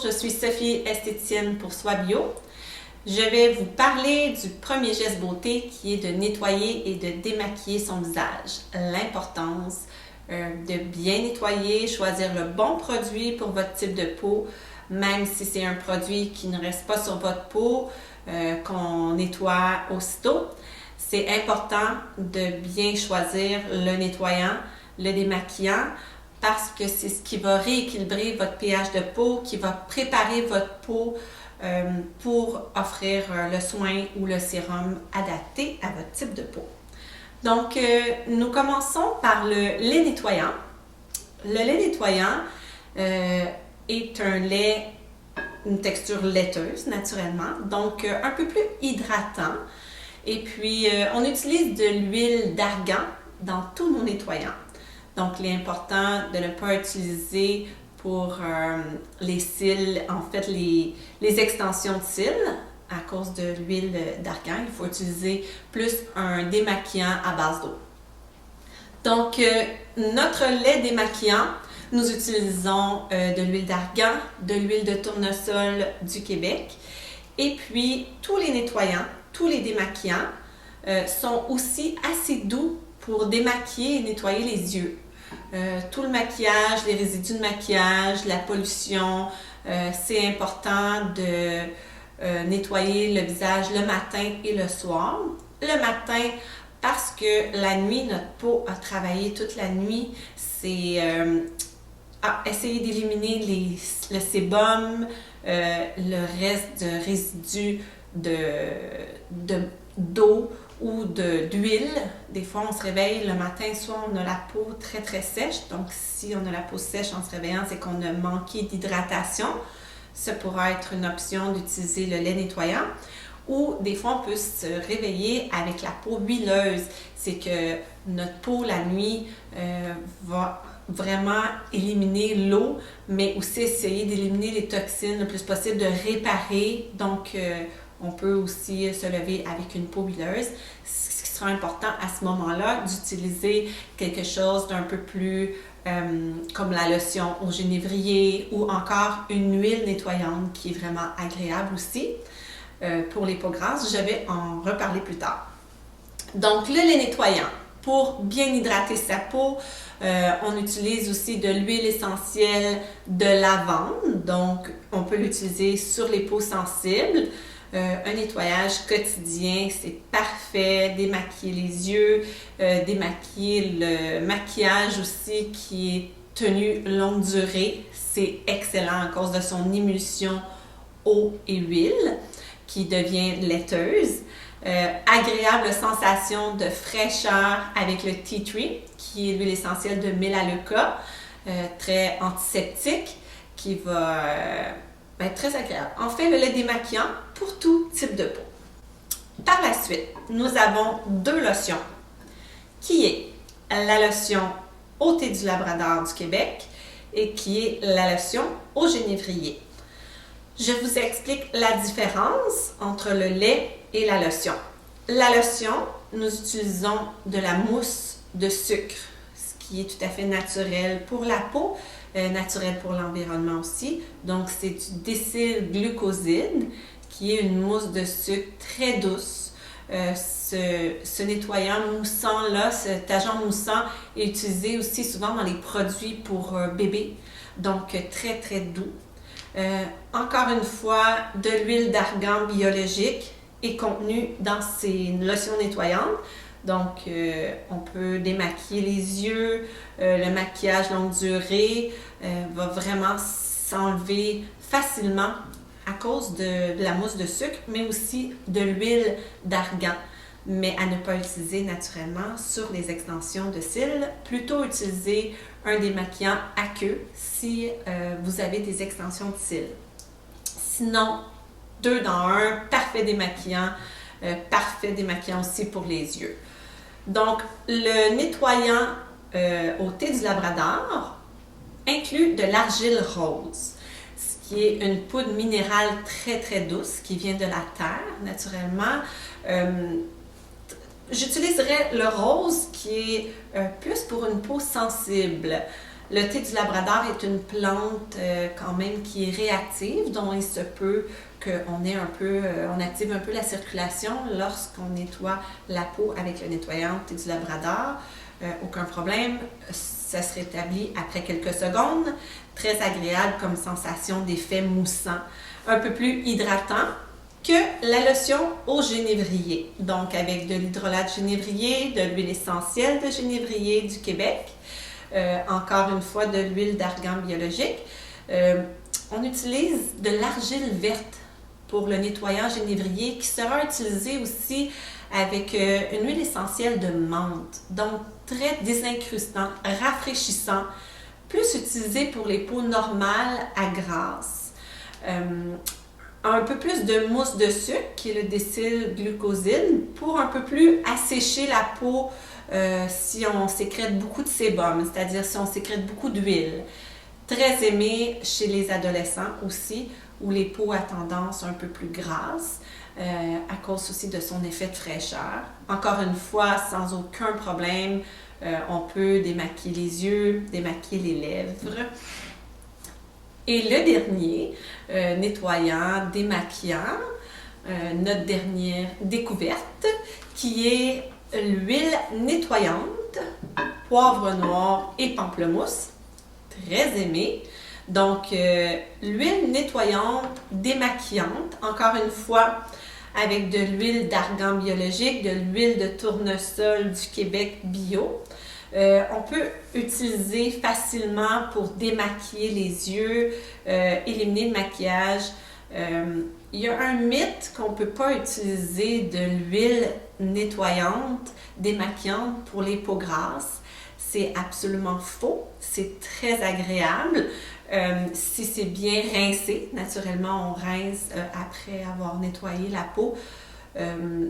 je suis Sophie, esthéticienne pour Soi Bio. Je vais vous parler du premier geste beauté qui est de nettoyer et de démaquiller son visage. L'importance de bien nettoyer, choisir le bon produit pour votre type de peau, même si c'est un produit qui ne reste pas sur votre peau, qu'on nettoie aussitôt. C'est important de bien choisir le nettoyant, le démaquillant, parce que c'est ce qui va rééquilibrer votre pH de peau, qui va préparer votre peau pour offrir le soin ou le sérum adapté à votre type de peau. Donc, nous commençons par le lait nettoyant. Le lait nettoyant est un lait, une texture laiteuse naturellement, donc un peu plus hydratant. Et puis, on utilise de l'huile d'argan dans tous nos nettoyants. Donc, il est important de ne pas utiliser pour les cils, en fait, les extensions de cils à cause de l'huile d'argan. Il faut utiliser plus un démaquillant à base d'eau. Donc, notre lait démaquillant, nous utilisons de l'huile d'argan, de l'huile de tournesol du Québec. Et puis, tous les nettoyants, tous les démaquillants sont aussi assez doux pour démaquiller et nettoyer les yeux. Tout le maquillage, les résidus de maquillage, la pollution, c'est important de nettoyer le visage le matin et le soir. Le matin, parce que la nuit, notre peau a travaillé toute la nuit, c'est essayer d'éliminer le sébum, le reste de résidus d'eau ou d'huile. Des fois, on se réveille le matin, soit on a la peau très très sèche. Donc, si on a la peau sèche en se réveillant, c'est qu'on a manqué d'hydratation. Ça pourrait être une option d'utiliser le lait nettoyant. Ou des fois, on peut se réveiller avec la peau huileuse. C'est que notre peau, la nuit, va vraiment éliminer l'eau, mais aussi essayer d'éliminer les toxines le plus possible, de réparer. Donc, on peut aussi se lever avec une peau huileuse. Ce qui sera important à ce moment-là, d'utiliser quelque chose d'un peu plus comme la lotion au génévrier ou encore une huile nettoyante qui est vraiment agréable aussi pour les peaux grasses. Je vais en reparler plus tard. Donc, le lait nettoyant. Pour bien hydrater sa peau, on utilise aussi de l'huile essentielle de lavande. Donc, on peut l'utiliser sur les peaux sensibles. Un nettoyage quotidien, c'est parfait. Démaquiller les yeux, démaquiller le maquillage aussi qui est tenu longue durée. C'est excellent à cause de son émulsion eau et huile qui devient laiteuse. Agréable sensation de fraîcheur avec le tea tree, qui est l'huile essentielle de Melaleuca, très antiseptique, qui va être très agréable. En fait, le lait démaquillant pour tout type de peau. Par la suite, nous avons deux lotions, qui est la lotion au thé du Labrador du Québec et qui est la lotion au génévrier. Je vous explique la différence entre le lait et la lotion. La lotion, nous utilisons de la mousse de sucre, ce qui est tout à fait naturel pour la peau, naturel pour l'environnement aussi. Donc, c'est du décylglucoside, qui est une mousse de sucre très douce. Ce nettoyant moussant-là, cet agent moussant est utilisé aussi souvent dans les produits pour bébés, donc très très doux. Encore une fois, de l'huile d'argan biologique est contenue dans ces lotions nettoyantes. Donc, on peut démaquiller les yeux, le maquillage longue durée va vraiment s'enlever facilement à cause de la mousse de sucre, mais aussi de l'huile d'argan, mais à ne pas utiliser naturellement sur les extensions de cils. Plutôt utiliser un démaquillant aqueux si vous avez des extensions de cils. Sinon, 2 dans 1, parfait démaquillant aussi pour les yeux. Donc, le nettoyant au thé du Labrador inclut de l'argile rose, ce qui est une poudre minérale très très douce qui vient de la terre naturellement. J'utiliserais le rose qui est plus pour une peau sensible. Le thé du Labrador est une plante quand même qui est réactive, dont il se peut on active un peu la circulation lorsqu'on nettoie la peau avec le nettoyant thé du Labrador. Aucun problème, ça se rétablit après quelques secondes. Très agréable comme sensation d'effet moussant, un peu plus hydratant que la lotion au génévrier. Donc avec de l'hydrolat de génévrier, de l'huile essentielle de génévrier du Québec, encore une fois de l'huile d'argan biologique. On utilise de l'argile verte pour le nettoyant génévrier qui sera utilisé aussi avec une huile essentielle de menthe. Donc très désincrustant, rafraîchissant, plus utilisé pour les peaux normales à grasse. Un peu plus de mousse de sucre, qui est le décylglucoside, pour un peu plus assécher la peau si on sécrète beaucoup de sébum, c'est-à-dire si on sécrète beaucoup d'huile. Très aimé chez les adolescents aussi, où les peaux à tendance un peu plus grasses, à cause aussi de son effet de fraîcheur. Encore une fois, sans aucun problème, on peut démaquiller les yeux, démaquiller les lèvres. Et le dernier, nettoyant, démaquillant, notre dernière découverte, qui est l'huile nettoyante, poivre noir et pamplemousse, très aimée. Donc, l'huile nettoyante, démaquillante, encore une fois, avec de l'huile d'argan biologique, de l'huile de tournesol du Québec bio. On peut utiliser facilement pour démaquiller les yeux, éliminer le maquillage. Il y a un mythe qu'on ne peut pas utiliser de l'huile nettoyante, démaquillante pour les peaux grasses. C'est absolument faux. C'est très agréable. Si c'est bien rincé, naturellement on rince après avoir nettoyé la peau.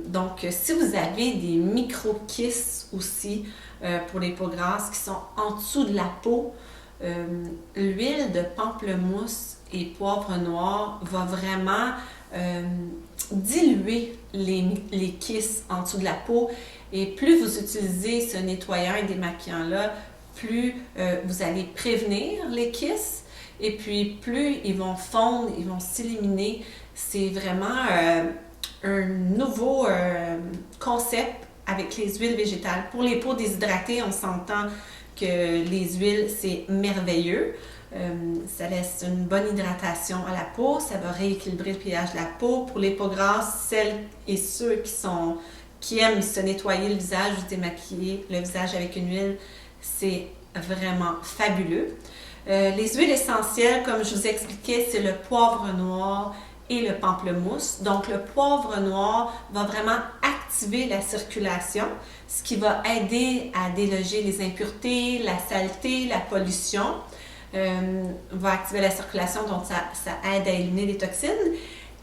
Donc, si vous avez des micro-kisses aussi pour les peaux grasses qui sont en dessous de la peau, l'huile de pamplemousse et poivre noir va vraiment diluer les kisses en dessous de la peau. Et plus vous utilisez ce nettoyant et démaquillant-là, plus vous allez prévenir les kisses. Et puis, plus ils vont fondre, ils vont s'éliminer. C'est vraiment un nouveau concept avec les huiles végétales. Pour les peaux déshydratées, on s'entend que les huiles, c'est merveilleux. Ça laisse une bonne hydratation à la peau, ça va rééquilibrer le pH de la peau. Pour les peaux grasses, celles et ceux qui aiment se nettoyer le visage ou se démaquiller le visage avec une huile, c'est vraiment fabuleux. Les huiles essentielles, comme je vous expliquais, c'est le poivre noir et le pamplemousse. Donc, le poivre noir va vraiment activer la circulation, ce qui va aider à déloger les impuretés, la saleté, la pollution. Va activer la circulation, donc ça aide à éliminer les toxines.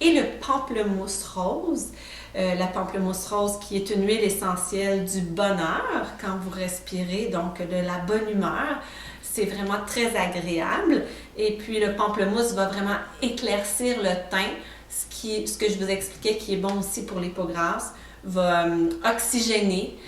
Et le pamplemousse rose, la pamplemousse rose qui est une huile essentielle du bonheur quand vous respirez, donc de la bonne humeur. C'est vraiment très agréable. Et puis le pamplemousse va vraiment éclaircir le teint, ce que je vous expliquais qui est bon aussi pour les peaux grasses, va oxygéner.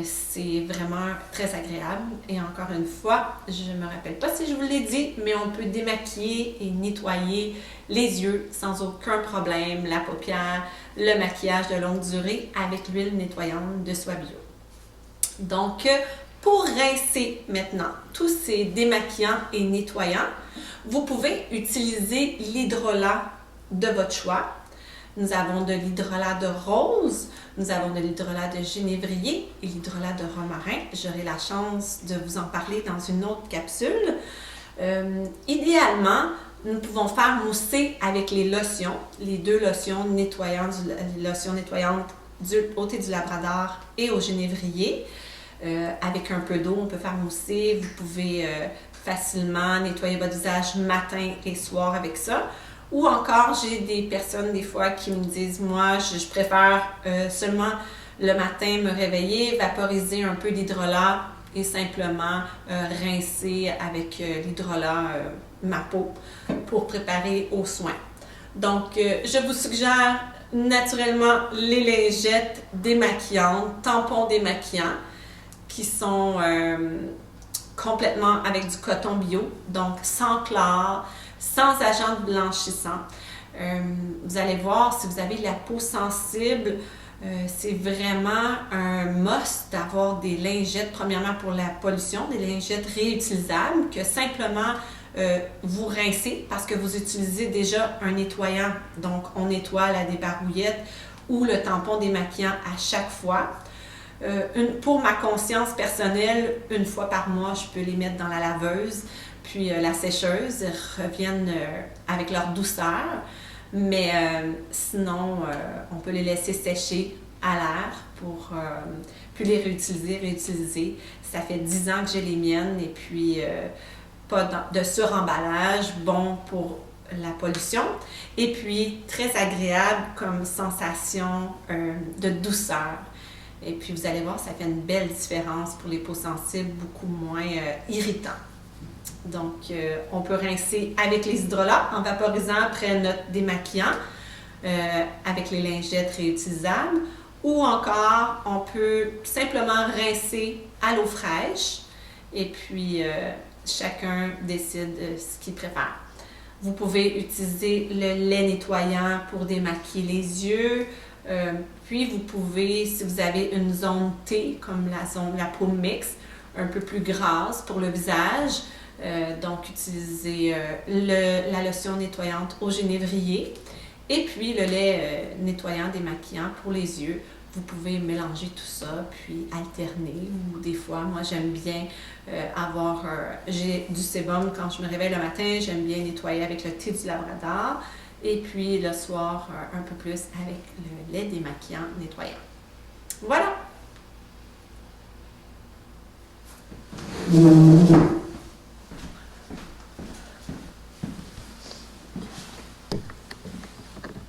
C'est vraiment très agréable. Et encore une fois, je ne me rappelle pas si je vous l'ai dit, mais on peut démaquiller et nettoyer les yeux sans aucun problème, la paupière, le maquillage de longue durée avec l'huile nettoyante de soie bio. Donc, pour rincer maintenant tous ces démaquillants et nettoyants, vous pouvez utiliser l'hydrolat de votre choix. Nous avons de l'hydrolat de rose, nous avons de l'hydrolat de génévrier et l'hydrolat de romarin. J'aurai la chance de vous en parler dans une autre capsule. Idéalement, nous pouvons faire mousser avec les lotions, les deux lotions nettoyantes, lotion nettoyante au thé du Labrador et au génévrier. Avec un peu d'eau, on peut faire mousser. Vous pouvez facilement nettoyer votre visage matin et soir avec ça. Ou encore, j'ai des personnes des fois qui me disent, moi, je préfère seulement le matin me réveiller, vaporiser un peu d'hydrolat et simplement rincer avec l'hydrolat ma peau pour préparer aux soins. Donc, je vous suggère naturellement les lingettes démaquillantes, tampons démaquillants qui sont complètement avec du coton bio, donc sans chlore, sans agent blanchissant. Vous allez voir, si vous avez de la peau sensible, c'est vraiment un must d'avoir des lingettes, premièrement pour la pollution, des lingettes réutilisables que simplement vous rincez parce que vous utilisez déjà un nettoyant. Donc, on nettoie la débarouillette ou le tampon démaquillant à chaque fois. Pour ma conscience personnelle, une fois par mois, je peux les mettre dans la laveuse, puis la sécheuse, elles reviennent avec leur douceur. Mais sinon, on peut les laisser sécher à l'air pour puis les réutiliser. Ça fait 10 ans que j'ai les miennes et puis pas de suremballage, bon pour la pollution et puis très agréable comme sensation de douceur. Et puis vous allez voir, ça fait une belle différence pour les peaux sensibles, beaucoup moins irritant. Donc, on peut rincer avec les hydrolats en vaporisant après notre démaquillant avec les lingettes réutilisables ou encore on peut simplement rincer à l'eau fraîche et puis chacun décide ce qu'il préfère. Vous pouvez utiliser le lait nettoyant pour démaquiller les yeux. Puis vous pouvez, si vous avez une zone T comme la peau mixte, un peu plus grasse pour le visage, donc utiliser la lotion nettoyante au génévrier et puis le lait nettoyant démaquillant pour les yeux. Vous pouvez mélanger tout ça puis alterner ou des fois, moi j'aime bien j'ai du sébum quand je me réveille le matin, j'aime bien nettoyer avec le thé du Labrador et puis le soir un peu plus avec le lait démaquillant nettoyant. Voilà!